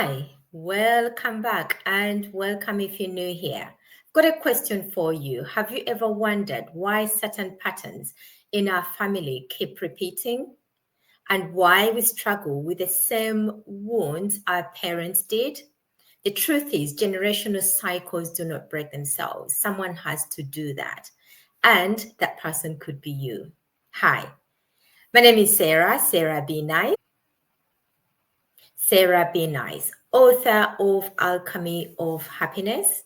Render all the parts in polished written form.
Hi, welcome back and welcome if you're new here. Got a question for you. Have you ever wondered why certain patterns in our family keep repeating and why we struggle with the same wounds our parents did? The truth is, generational cycles do not break themselves. Someone has to do that, and that person could be you. Hi, my name is Sarah B. Nice. Sarah B. Nice, author of Alchemy of Happiness.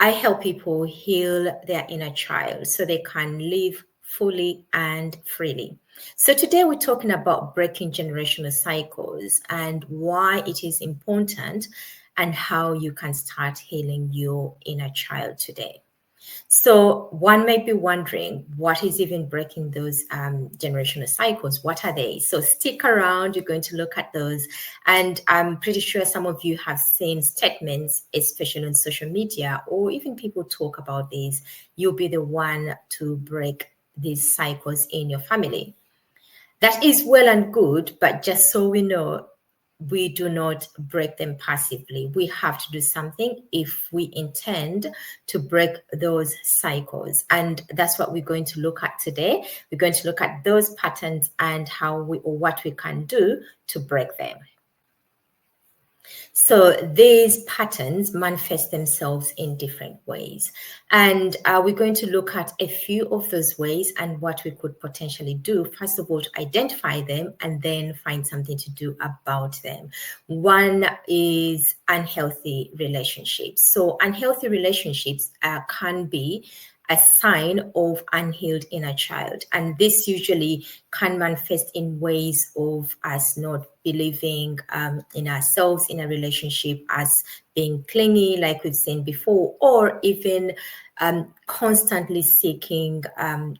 I help people heal their inner child so they can live fully and freely. So today we're talking about breaking generational cycles and why it is important and how you can start healing your inner child today. So one may be wondering, what is even breaking those generational cycles? What are they? So stick around, you're going to look at those. And I'm pretty sure some of you have seen statements, especially on social media, or even people talk about these. You'll be the one to break these cycles in your family. That is well and good, but just so we know, we do not break them passively. We have to do something if we intend to break those cycles. And that's what we're going to look at today. We're going to look at those patterns and what we can do to break them. So these patterns manifest themselves in different ways. And we're going to look at a few of those ways and what we could potentially do. First of all, to identify them and then find something to do about them. One is unhealthy relationships. So unhealthy relationships can be a sign of unhealed inner child. And this usually can manifest in ways of us not believing in ourselves in a relationship, as being clingy, like we've seen before, or even constantly seeking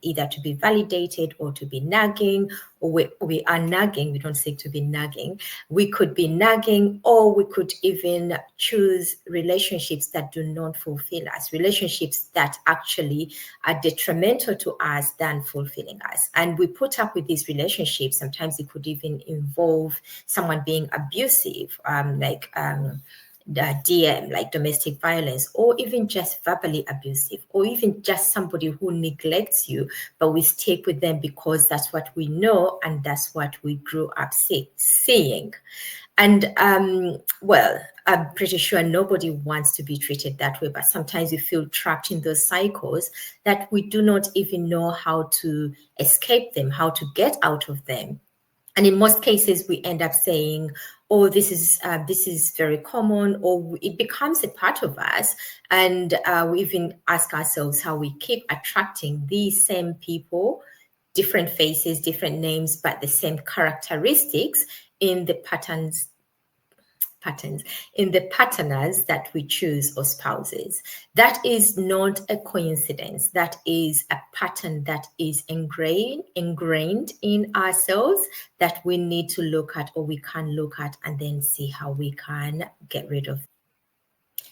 either to be validated or to be nagging, or we are nagging, we don't seek to be nagging. We could be nagging, or we could even choose relationships that do not fulfill us, relationships that actually are detrimental to us than fulfilling us. And we put up with these relationships. Sometimes it could even involve someone being abusive, DM, like domestic violence, or even just verbally abusive, or even just somebody who neglects you, but we stick with them because that's what we know and that's what we grew up seeing. And I'm pretty sure nobody wants to be treated that way, but sometimes we feel trapped in those cycles that we do not even know how to escape them, how to get out of them. And in most cases, we end up saying, "Oh, this is very common," or it becomes a part of us. And we even ask ourselves how we keep attracting these same people, different faces, different names, but the same characteristics in the patterns in the partners that we choose or spouses. That is not a coincidence. That is a pattern that is ingrained in ourselves that we need to look at, or we can look at, and then see how we can get rid of.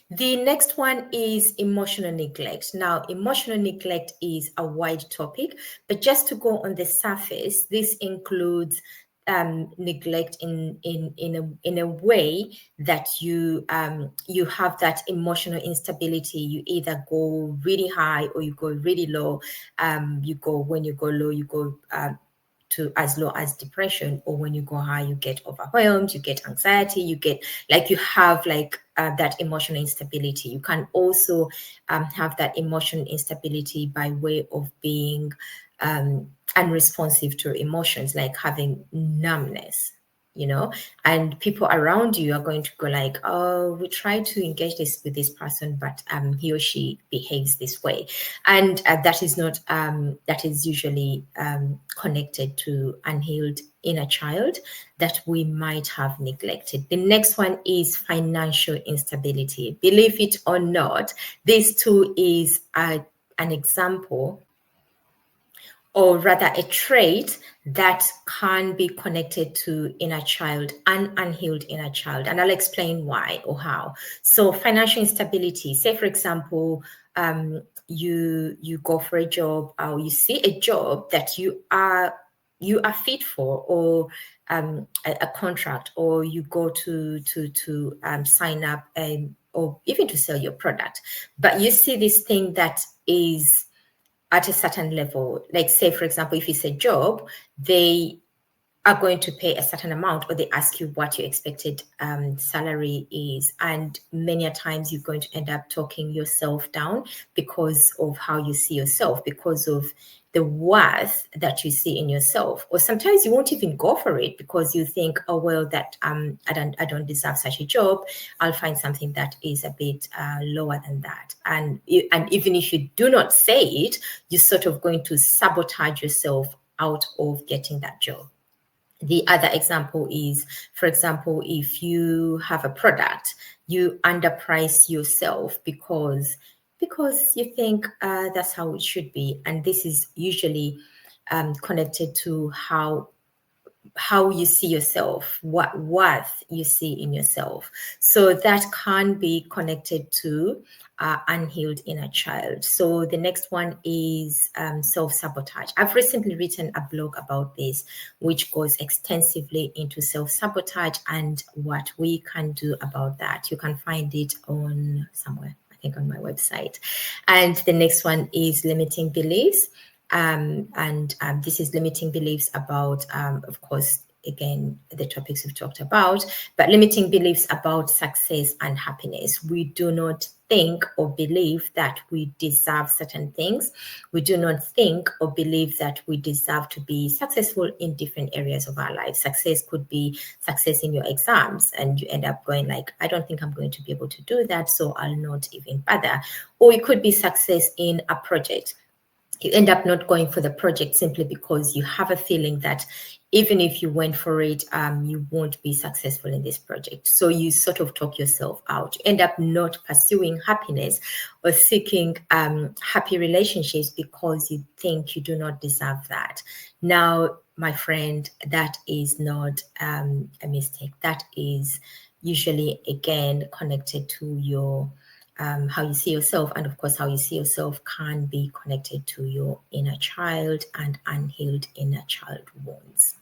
The next one is emotional neglect. Now, emotional neglect is a wide topic, but just to go on the surface, this includes neglect in a way that you have that emotional instability. You either go really high or you go really low. When you go low, you go to as low as depression, or when you go high, you get overwhelmed, you get anxiety, you get you have that emotional instability. You can also have that emotional instability by way of being unresponsive to emotions, like having numbness, and people around you are going to go like, "Oh, we try to engage with this person, but he or she behaves this way." And that is not that is usually connected to unhealed inner child that we might have neglected. The next one is financial instability. Believe it or not, this too is an example, or rather a trait that can be connected to inner child and unhealed inner child. And I'll explain why or how. So financial instability, say for example, you go for a job, or you see a job that you are you are fit for, or a contract, or you go to sign up, or even to sell your product, but you see this thing that is at a certain level. Like, say for example, if it's a job, they are going to pay a certain amount, or they ask you what your expected salary is, and many a times you're going to end up talking yourself down because of how you see yourself, because of the worth that you see in yourself. Or sometimes you won't even go for it because you think, oh well, that I don't deserve such a job. I'll find something that is a bit lower than that. And even if you do not say it, you're sort of going to sabotage yourself out of getting that job. The other example is, for example, if you have a product, you underprice yourself because you think that's how it should be, and this is usually connected to how you see yourself, what worth you see in yourself. So that can be connected to unhealed inner child. So the next one is self-sabotage. I've recently written a blog about this, which goes extensively into self-sabotage and what we can do about that. You can find it on somewhere, I think on my website. And the next one is limiting beliefs. This is limiting beliefs about, of course, again, the topics we've talked about, but limiting beliefs about success and happiness. We do not think or believe that we deserve certain things. We do not think or believe that we deserve to be successful in different areas of our life. Success could be success in your exams, and you end up going like, I don't think I'm going to be able to do that, so I'll not even bother. Or it could be success in a project. You end up not going for the project simply because you have a feeling that even if you went for it, you won't be successful in this project. So you sort of talk yourself out. You end up not pursuing happiness or seeking happy relationships because you think you do not deserve that. Now, my friend, that is not a mistake. That is usually, again, connected to your how you see yourself, and of course how you see yourself can be connected to your inner child and unhealed inner child wounds.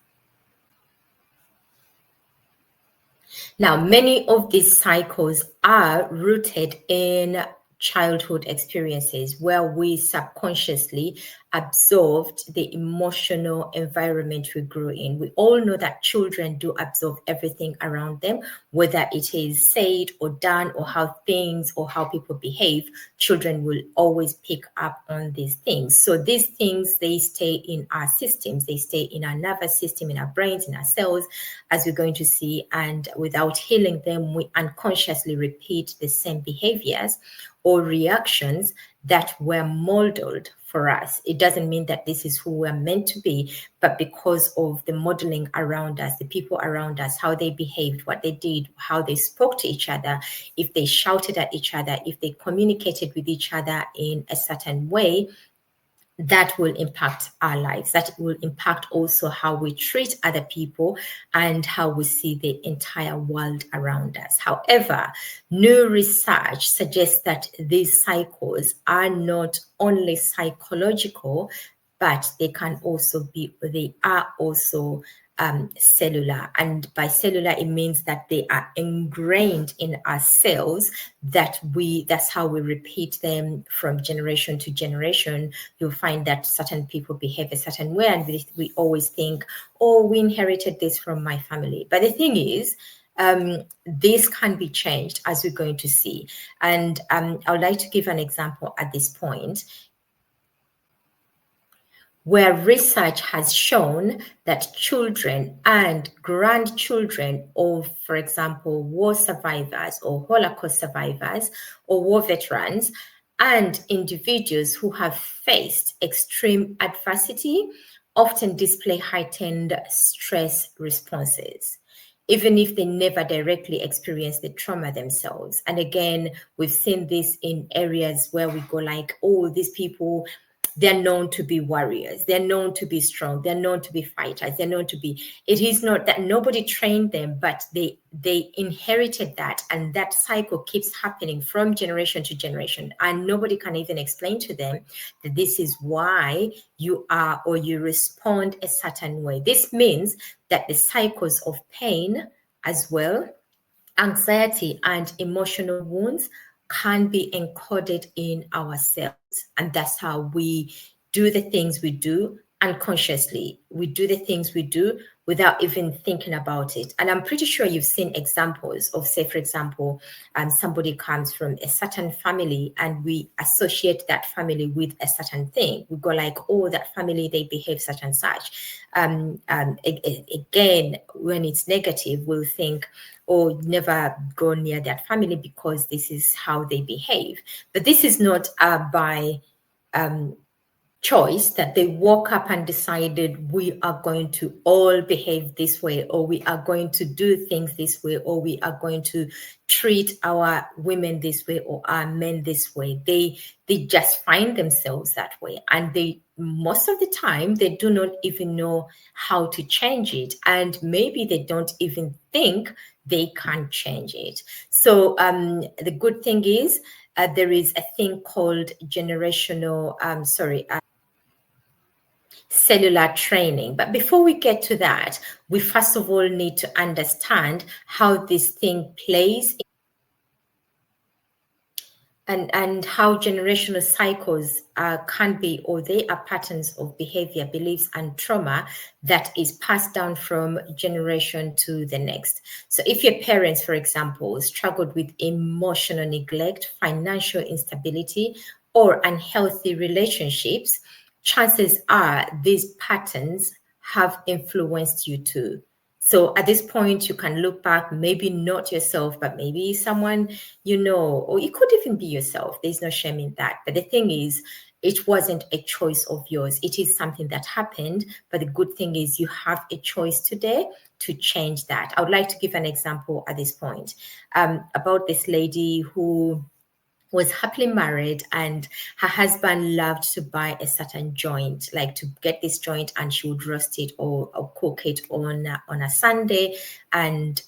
Now, many of these cycles are rooted in childhood experiences where we subconsciously absorbed the emotional environment we grew in. We all know that children do absorb everything around them, whether it is said or done, or how things or how people behave. Children will always pick up on these things. So these things, they stay in our systems, they stay in our nervous system, in our brains, in our cells, as we're going to see. And without healing them, we unconsciously repeat the same behaviors or reactions that were modeled for us. It doesn't mean that this is who we're meant to be, but because of the modeling around us, the people around us, how they behaved, what they did, how they spoke to each other, if they shouted at each other, if they communicated with each other in a certain way, that will impact our lives. That will impact also how we treat other people and how we see the entire world around us. However, new research suggests that these cycles are not only psychological, but they are also cellular. And by cellular, it means that they are ingrained in our cells, that's how we repeat them from generation to generation. You'll find that certain people behave a certain way, and we always think, oh, we inherited this from my family. But the thing is, this can be changed, as we're going to see. And I would like to give an example at this point, where research has shown that children and grandchildren of, for example, war survivors or Holocaust survivors or war veterans and individuals who have faced extreme adversity often display heightened stress responses, even if they never directly experience the trauma themselves. And again, we've seen this in areas where we go like, oh, these people, they're known to be warriors, they're known to be strong, they're known to be fighters, they're known to be, it is not that nobody trained them, but they inherited that, and that cycle keeps happening from generation to generation, and nobody can even explain to them that this is why you are or you respond a certain way. This means that the cycles of pain as well, anxiety and emotional wounds can be encoded in ourselves. And that's how we do the things we do unconsciously. We do the things we do without even thinking about it. And I'm pretty sure you've seen examples of, say, for example, somebody comes from a certain family and we associate that family with a certain thing. We go like, oh, that family, they behave such and such. Again, when it's negative, we'll think, or never go near that family because this is how they behave. But this is not by choice that they woke up and decided we are going to all behave this way, or we are going to do things this way, or we are going to treat our women this way or our men this way. They just find themselves that way, and they most of the time they do not even know how to change it, and maybe they don't even think they can change it. So the good thing is there is a thing called generational cellular training. But before we get to that, we first of all need to understand how this thing plays and how generational cycles can be, or they are patterns of behavior, beliefs, and trauma that is passed down from generation to the next. So if your parents, for example, struggled with emotional neglect, financial instability, or unhealthy relationships, chances are these patterns have influenced you too. So at this point, you can look back, maybe not yourself, but maybe someone you know, or it could even be yourself. There's no shame in that. But the thing is, it wasn't a choice of yours. It is something that happened. But the good thing is you have a choice today to change that. I would like to give an example at this point about this lady who was happily married, and her husband loved to buy a certain joint, like to get this joint, and she would roast it or cook it on a Sunday, and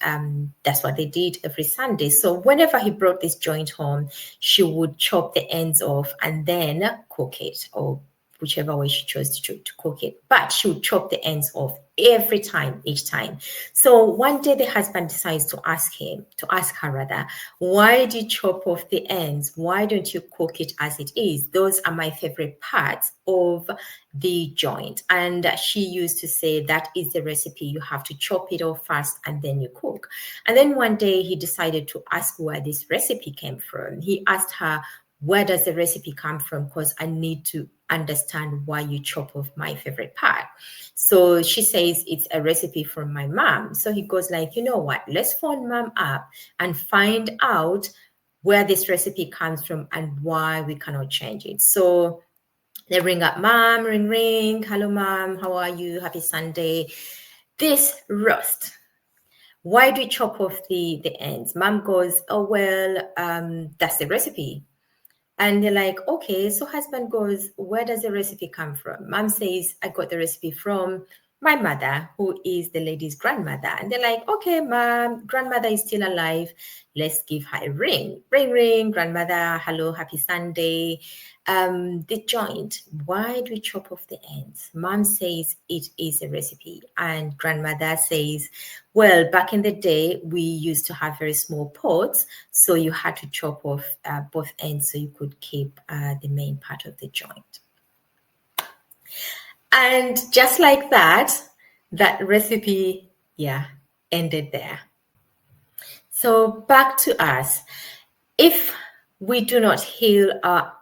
that's what they did every Sunday. So whenever he brought this joint home, she would chop the ends off and then cook it, or whichever way she chose to cook it. But she would chop the ends off every time, each time. So one day the husband decides to ask her rather, why do you chop off the ends? Why don't you cook it as it is? Those are my favorite parts of the joint. And she used to say, that is the recipe. You have to chop it off first and then you cook. And then one day he decided to ask where this recipe came from. He asked her, where does the recipe come from? Because I need to understand why you chop off my favorite part. So she says it's a recipe from my mom. So he goes like, you know what, let's phone mom up and find out where this recipe comes from and why we cannot change it. So they ring up mom, ring, ring. Hello, mom. How are you? Happy Sunday. This roast, why do you chop off the ends? Mom goes, oh, well, that's the recipe. And they're like, okay. So husband goes, where does the recipe come from? Mom says, I got the recipe from my mother, who is the lady's grandmother. And they're like, okay, mom, grandmother is still alive. Let's give her a ring. Ring, ring, grandmother. Hello, happy Sunday. The joint, why do we chop off the ends? Mom says it is a recipe. And grandmother says, well, back in the day, we used to have very small pots. So you had to chop off both ends so you could keep the main part of the joint. And just like that, that recipe, ended there. So back to us. If we do not heal our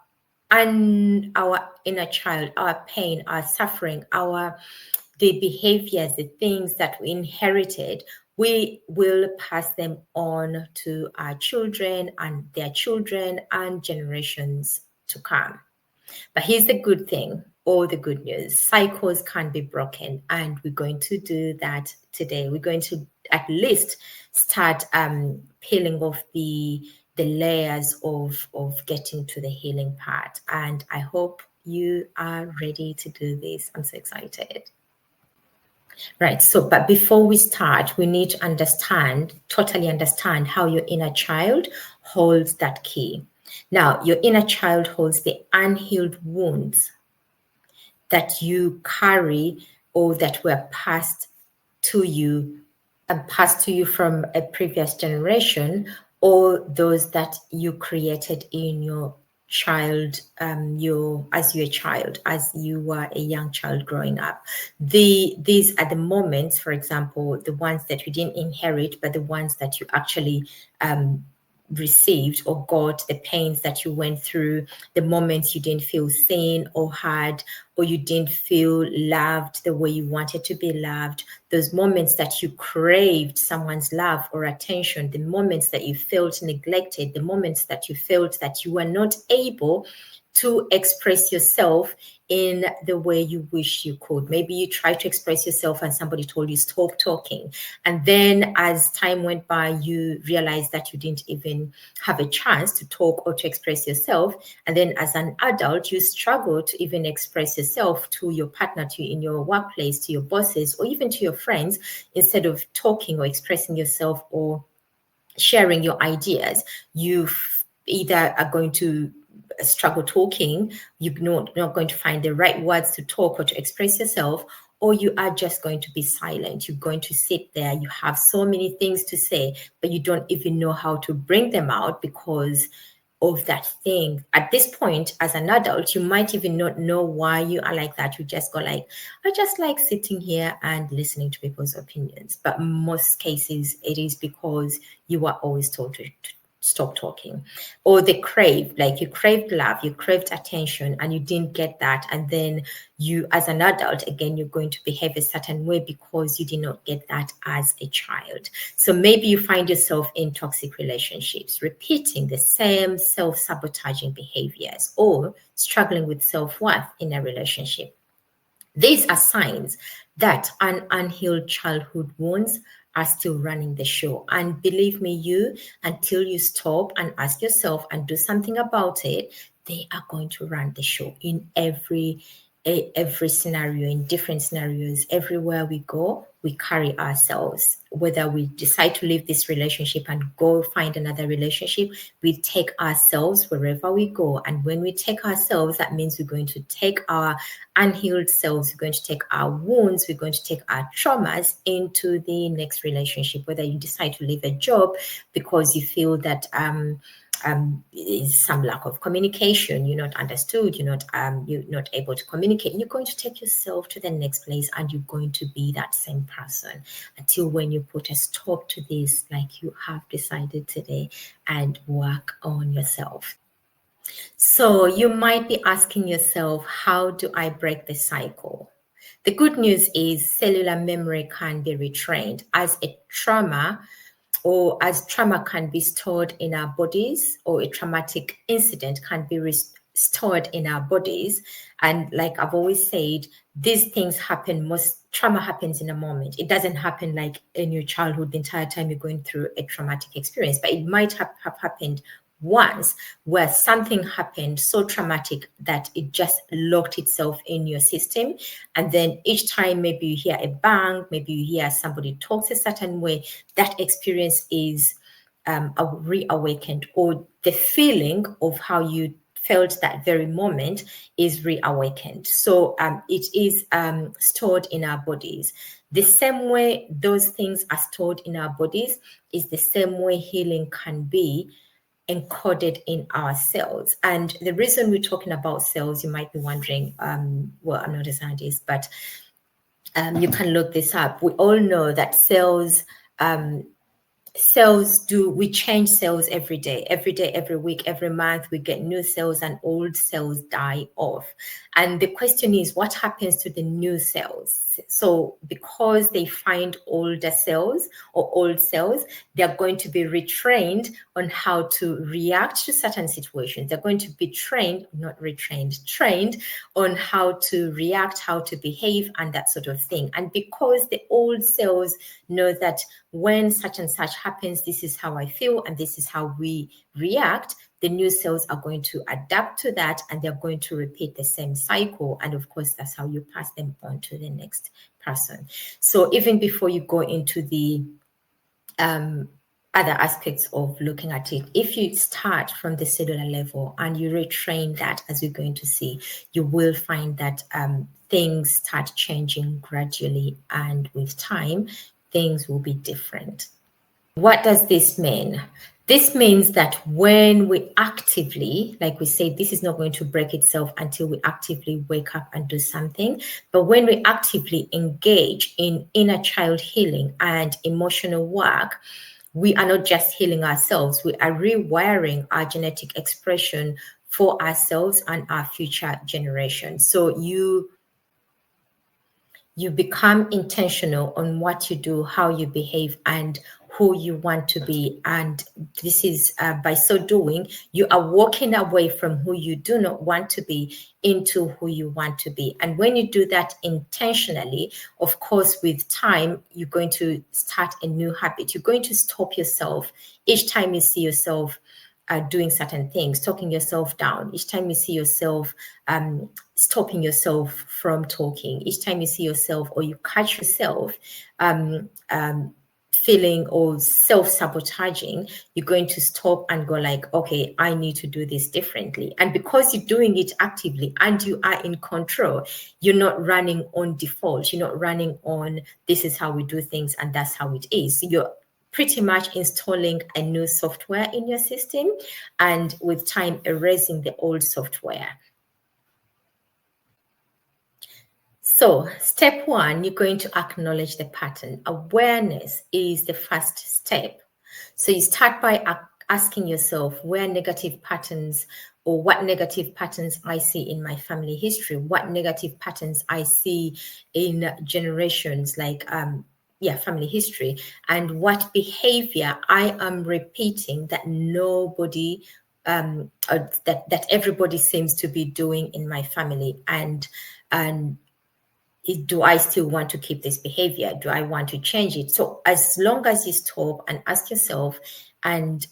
inner child, our pain, our suffering, the behaviors, the things that we inherited, we will pass them on to our children and their children and generations to come. But here's the good thing, or the good news: cycles can be broken, and we're going to do that today. We're going to at least start peeling off the layers of getting to the healing part. And I hope you are ready to do this. I'm so excited. Right. So, but before we start, we need to totally understand how your inner child holds that key. Now, your inner child holds the unhealed wounds that you carry or that were passed to you and passed to you from a previous generation, or those that you created in your child, as you were a young child growing up. These are the moments, for example, the ones that you didn't inherit, but the ones that you actually received or got, the pains that you went through, the moments you didn't feel seen or heard, or you didn't feel loved the way you wanted to be loved, those moments that you craved someone's love or attention, the moments that you felt neglected, the moments that you felt that you were not able to express yourself in the way you wish you could. Maybe you tried to express yourself and somebody told you stop talking. And then as time went by, you realized that you didn't even have a chance to talk or to express yourself. And then as an adult, you struggle to even express yourself to your partner, in your workplace, to your bosses, or even to your friends. Instead of talking or expressing yourself or sharing your ideas, you either are going to struggle talking, you're not going to find the right words to talk or to express yourself, or you are just going to be silent. You're going to sit there. You have so many things to say, but you don't even know how to bring them out because of that thing. At this point, as an adult, you might even not know why you are like that. You just go like, I just like sitting here and listening to people's opinions. But most cases, it is because you were always told to stop talking. Or they crave, like you craved love, you craved attention, and you didn't get that. And then you, as an adult, again, you're going to behave a certain way because you did not get that as a child. So maybe you find yourself in toxic relationships, repeating the same self-sabotaging behaviors, or struggling with self-worth in a relationship. These are signs that an unhealed childhood wounds are still running the show. And believe me, until you stop and ask yourself and do something about it, they are going to run the show in every scenario, in different scenarios. Everywhere we go, we carry ourselves. Whether we decide to leave this relationship and go find another relationship, we take ourselves wherever we go. And when we take ourselves, that means we're going to take our unhealed selves, we're going to take our wounds, we're going to take our traumas into the next relationship. Whether you decide to leave a job because you feel that is some lack of communication, you're not understood, you're not able to communicate, you're going to take yourself to the next place, and you're going to be that same person until when you put a stop to this, like you have decided today, and work on yourself. So you might be asking yourself, how do I break the cycle? The good news is cellular memory can be retrained as trauma can be stored in our bodies, or a traumatic incident can be stored in our bodies. And like I've always said, these things happen, trauma happens in a moment. It doesn't happen like in your childhood, the entire time you're going through a traumatic experience, but it might have happened once, where something happened so traumatic that it just locked itself in your system. And then each time maybe you hear a bang, maybe you hear somebody talks a certain way, that experience is reawakened, or the feeling of how you felt that very moment is reawakened. So it is stored in our bodies. The same way those things are stored in our bodies is the same way healing can be encoded in our cells. And the reason we're talking about cells, you might be wondering, well, I'm not a scientist, but you can look this up. We all know that we change cells every day, every week, every month. We get new cells and old cells die off. And the question is, what happens to the new cells? So because they find older cells or old cells, they're going to be retrained on how to react to certain situations. They're going to be trained on how to react, how to behave, and that sort of thing. And because the old cells know that when such and such happens, happens, this is how I feel, and this is how we react, the new cells are going to adapt to that, and they're going to repeat the same cycle. And of course, that's how you pass them on to the next person. So even before you go into the other aspects of looking at it, if you start from the cellular level and you retrain that, as we're going to see, you will find that things start changing gradually, and with time, things will be different. What does this mean? This means that when we actively, like we say, this is not going to break itself until we actively wake up and do something. But when we actively engage in inner child healing and emotional work, we are not just healing ourselves, we are rewiring our genetic expression for ourselves and our future generations. So you become intentional on what you do, how you behave, and who you want to be. And this is by so doing, you are walking away from who you do not want to be into who you want to be. And when you do that intentionally, of course, with time, you're going to start a new habit. You're going to stop yourself each time you see yourself doing certain things, talking yourself down. Each time you see yourself stopping yourself from talking, each time you see yourself or you catch yourself feeling or self-sabotaging, you're going to stop and go like, okay, I need to do this differently. And because you're doing it actively and you are in control, you're not running on default. You're not running on, this is how we do things and that's how it is. So you're pretty much installing a new software in your system, and with time erasing the old software. So step one, you're going to acknowledge the pattern. Awareness is the first step. So you start by asking yourself where negative patterns, or what negative patterns I see in my family history, what negative patterns I see in generations, like family history, and what behavior I am repeating that nobody that everybody seems to be doing in my family, and do I still want to keep this behavior? Do I want to change it? So as long as you stop and ask yourself and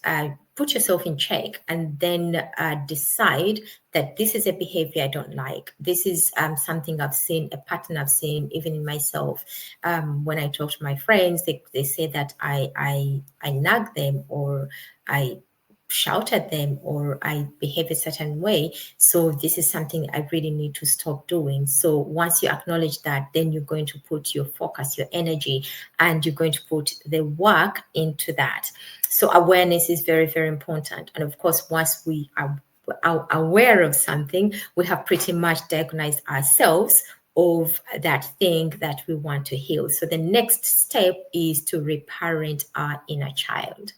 put yourself in check, and then decide that this is a behavior I don't like. This is something I've seen, a pattern I've seen even in myself. When I talk to my friends, they say that I nag them, or I shout at them, or I behave a certain way. So this is something I really need to stop doing. So once you acknowledge that, then you're going to put your focus, your energy, and you're going to put the work into that. So awareness is very, very important. And of course, once we are aware of something, we have pretty much diagnosed ourselves of that thing that we want to heal. So the next step is to reparent our inner child.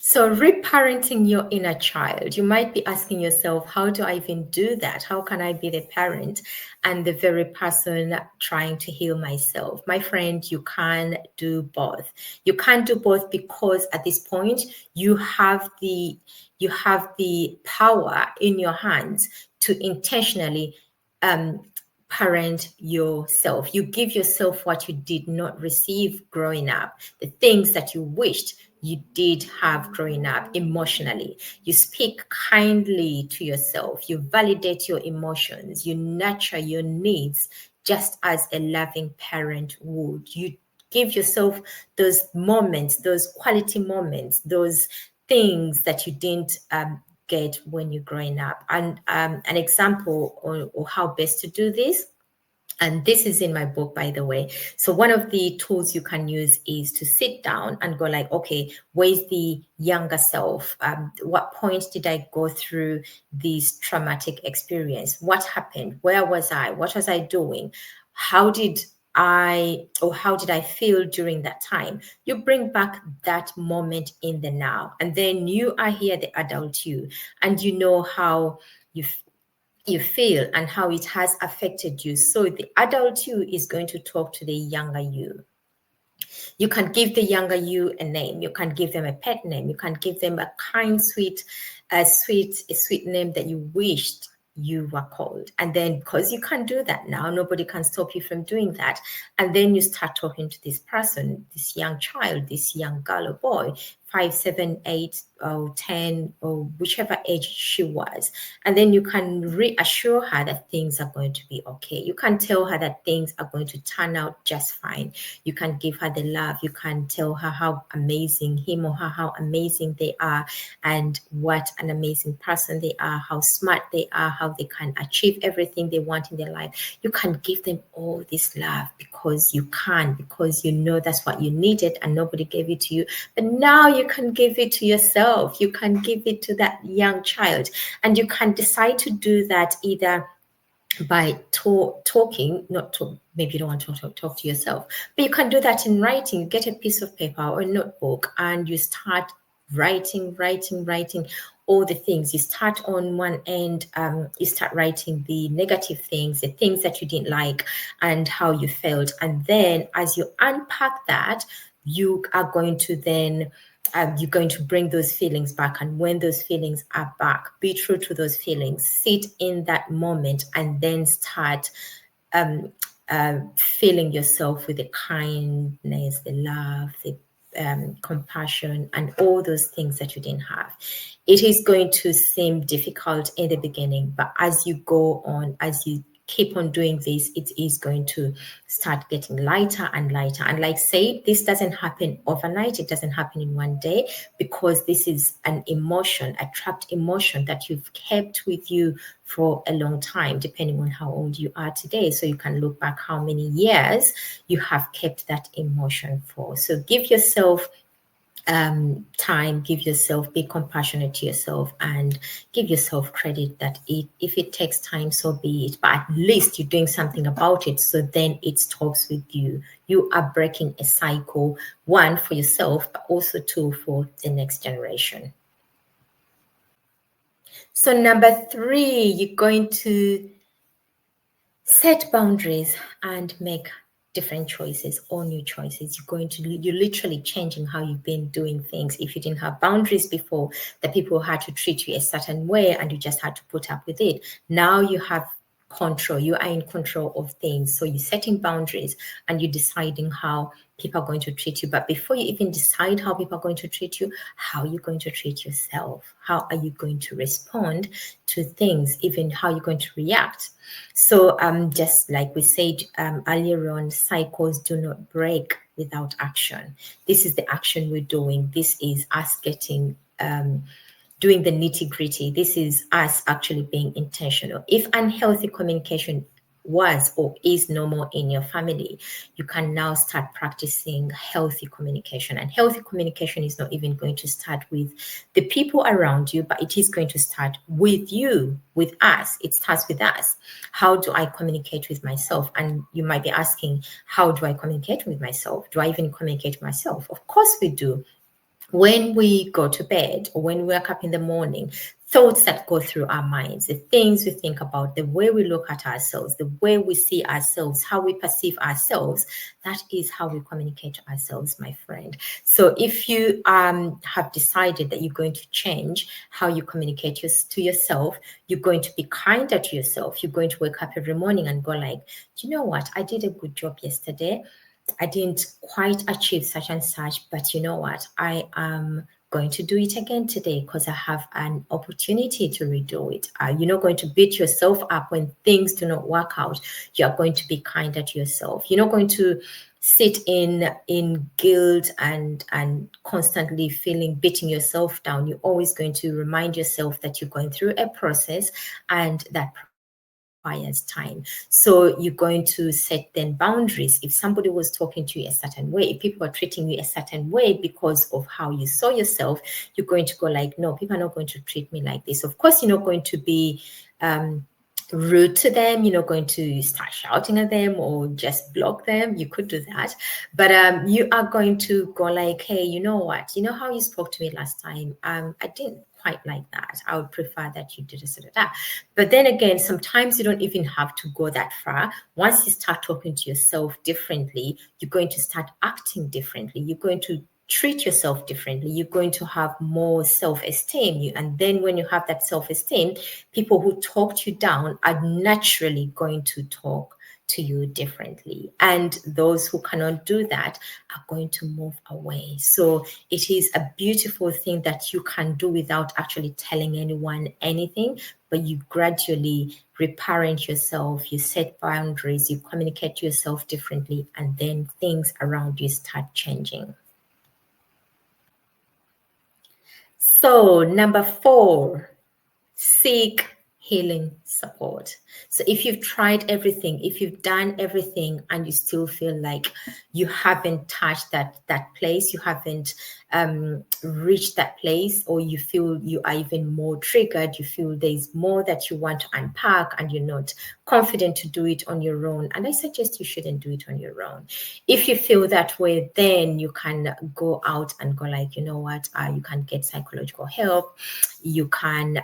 So reparenting your inner child, you might be asking yourself, how do I even do that? How can I be the parent and the very person trying to heal myself? My friend, you can do both. You can't do both because at this point you have the power in your hands to intentionally parent yourself. You give yourself what you did not receive growing up, the things that you wished you did have growing up emotionally. You speak kindly to yourself. You validate your emotions. You nurture your needs just as a loving parent would. You give yourself those moments, those quality moments, those things that you didn't get when you're growing up. And an example or how best to do this, and this is in my book, by the way. So one of the tools you can use is to sit down and go like, okay, where's the younger self? What point did I go through this traumatic experience? What happened? Where was I? What was I doing? How did I feel during that time? You bring back that moment in the now, and then you are here, the adult you, and you know how you feel and how it has affected you. So the adult you is going to talk to the younger you. You can give the younger you a name. You can give them a pet name. You can give them a kind, sweet name that you wished you were called. And then because you can't do that now, nobody can stop you from doing that. And then you start talking to this person, this young child, this young girl or boy, 5, 7, 8, or 10, or whichever age she was. And then you can reassure her that things are going to be okay. You can tell her that things are going to turn out just fine. You can give her the love. You can tell her how amazing him or her, how amazing they are, and what an amazing person they are, how smart they are, how they can achieve everything they want in their life. You can give them all this love because you can, because you know that's what you needed and nobody gave it to you. But now you can give it to yourself. You can give it to that young child, and you can decide to do that either by talking, not talk, maybe you don't want to talk to yourself, but you can do that in writing. You get a piece of paper or a notebook and you start writing all the things. You start on one end, you start writing the negative things, the things that you didn't like and how you felt. And then as you unpack that, you are going to then you're going to bring those feelings back. And when those feelings are back, be true to those feelings, sit in that moment, and then start filling yourself with the kindness, the love, the compassion, and all those things that you didn't have. It is going to seem difficult in the beginning, but as you go on, as you keep on doing this, it is going to start getting lighter and lighter. And like say, this doesn't happen overnight. It doesn't happen in one day, because this is an emotion, a trapped emotion that you've kept with you for a long time, depending on how old you are today. So you can look back how many years you have kept that emotion for. So give yourself time, give yourself, be compassionate to yourself, and give yourself credit that if it takes time, so be it, but at least you're doing something about it. So then it stops with you. You are breaking a cycle, one, for yourself, but also two, for the next generation. So number 3, you're going to set boundaries and make different choices or new choices. You're literally changing how you've been doing things. If you didn't have boundaries before, the people had to treat you a certain way and you just had to put up with it. Now you have control. You are in control of things. So you're setting boundaries and you're deciding how people are going to treat you. But before you even decide how people are going to treat you, how are you going to treat yourself? How are you going to respond to things? Even how you're going to react? So just like we said earlier on, cycles do not break without action. This is the action we're doing. This is us getting doing the nitty-gritty. This is us actually being intentional. If unhealthy communication was or is normal in your family, you can now start practicing healthy communication. And healthy communication is not even going to start with the people around you, but it is going to start with you, with us. It starts with us. How do I communicate with myself? And you might be asking, how do I communicate with myself? Do I even communicate with myself? Of course we do. When we go to bed or when we wake up in the morning, thoughts that go through our minds, the things we think about, the way we look at ourselves, the way we see ourselves, how we perceive ourselves, that is how we communicate to ourselves, my friend. So if you have decided that you're going to change how you communicate to yourself, you're going to be kinder to yourself. You're going to wake up every morning and go like, do you know what? I did a good job yesterday. I didn't quite achieve such and such, but you know what? I am going to do it again today because I have an opportunity to redo it. You're not going to beat yourself up when things do not work out. You're going to be kinder to yourself. You're not going to sit in guilt and constantly beating yourself down. You're always going to remind yourself that you're going through a process and that requires time. So you're going to set then boundaries. If somebody was talking to you a certain way, if people are treating you a certain way because of how you saw yourself, you're going to go like, no, people are not going to treat me like this. Of course, you're not going to be rude to them. You're not going to start shouting at them or just block them. You could do that, but you are going to go like, hey, you know what? You know how you spoke to me last time? I didn't quite like that. I would prefer that you did this or that. But then again, sometimes you don't even have to go that far. Once you start talking to yourself differently, you're going to start acting differently. You're going to treat yourself differently. You're going to have more self-esteem. And then when you have that self-esteem, people who talked you down are naturally going to talk to you differently. And those who cannot do that are going to move away. So it is a beautiful thing that you can do without actually telling anyone anything, but you gradually reparent yourself, you set boundaries, you communicate to yourself differently, and then things around you start changing. So number 4, seek healing support. So if you've tried everything, if you've done everything and you still feel like you haven't touched that place, you haven't reached that place, or you feel you are even more triggered, you feel there's more that you want to unpack and you're not confident to do it on your own, and I suggest you shouldn't do it on your own. If you feel that way, then you can go out and go like, you know what, you can get psychological help, you can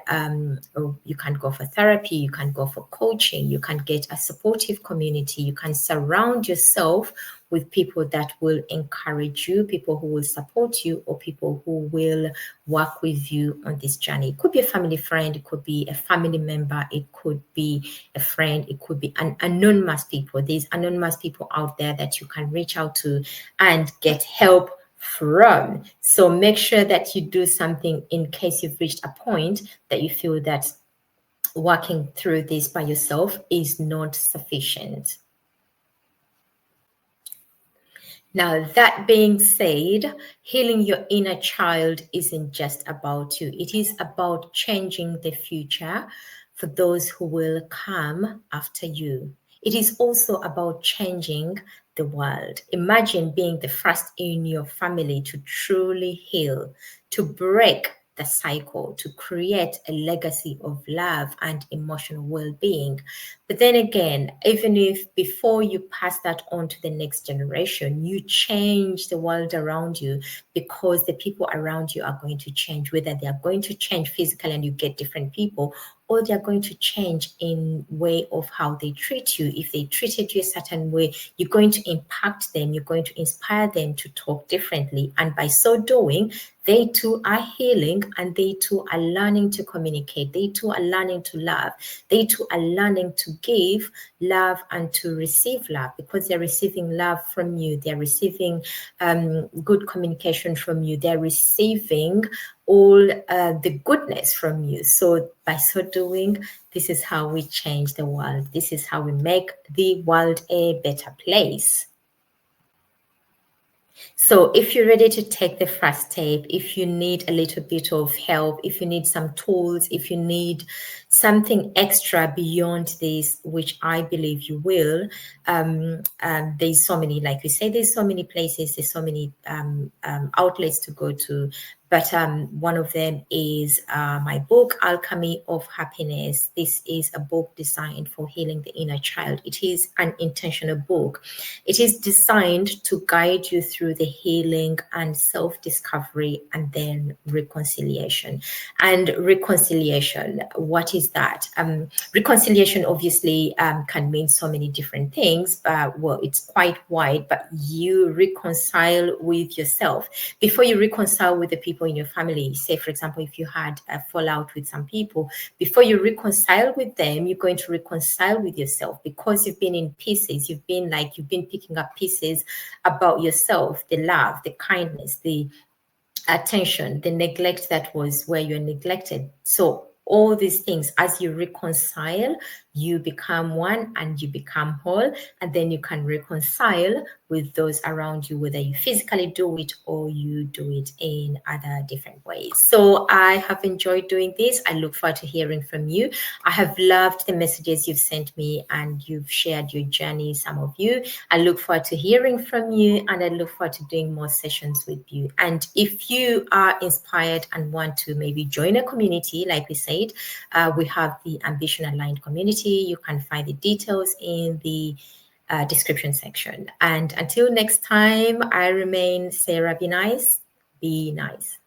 go for therapy, you can go for coaching, you can get a supportive community, you can surround yourself with people that will encourage you, people who will support you, or people who will work with you on this journey. It could be a family friend, it could be a family member, it could be a friend, it could be an anonymous people. There's anonymous people out there that you can reach out to and get help from. So make sure that you do something in case you've reached a point that you feel that working through this by yourself is not sufficient. Now, that being said, healing your inner child isn't just about you. It is about changing the future for those who will come after you. It is also about changing the world. Imagine being the first in your family to truly heal, to break the cycle, to create a legacy of love and emotional well-being. But then again, even if before you pass that on to the next generation, you change the world around you, because the people around you are going to change, whether they are going to change physically and you get different people, or they're going to change in way of how they treat you. If they treated you a certain way, you're going to impact them, you're going to inspire them to talk differently. And by so doing, they too are healing, and they too are learning to communicate. They too are learning to love. They too are learning to give love and to receive love, because they're receiving love from you. They're receiving good communication from you. They're receiving all the goodness from you. So by so doing, this is how we change the world. This is how we make the world a better place. So if you're ready to take the first step, if you need a little bit of help, if you need some tools, if you need something extra beyond this, which I believe you will, there's so many, like we say, there's so many places, there's so many outlets to go to. But one of them is my book, Alchemy of Happiness. This is a book designed for healing the inner child. It is an intentional book. It is designed to guide you through the healing and self-discovery, and then reconciliation. And reconciliation, what is that? Reconciliation obviously can mean so many different things. Well, it's quite wide, but you reconcile with yourself. Before you reconcile with the people in your family, say, for example, if you had a fallout with some people, before you reconcile with them, you're going to reconcile with yourself, because you've been in pieces. You've been picking up pieces about yourself, the love, the kindness, the attention, the neglect that was where you're neglected. So all these things, as you reconcile, you become one and you become whole, and then you can reconcile with those around you, whether you physically do it or you do it in other different ways. So I have enjoyed doing this. I look forward to hearing from you. I have loved the messages you've sent me, and you've shared your journey, some of you. I look forward to hearing from you, and I look forward to doing more sessions with you. And if you are inspired and want to maybe join a community, like we said, we have the Ambition Aligned community. You can find the details in the description section. And until next time, I remain Sarah. Be nice. Be nice.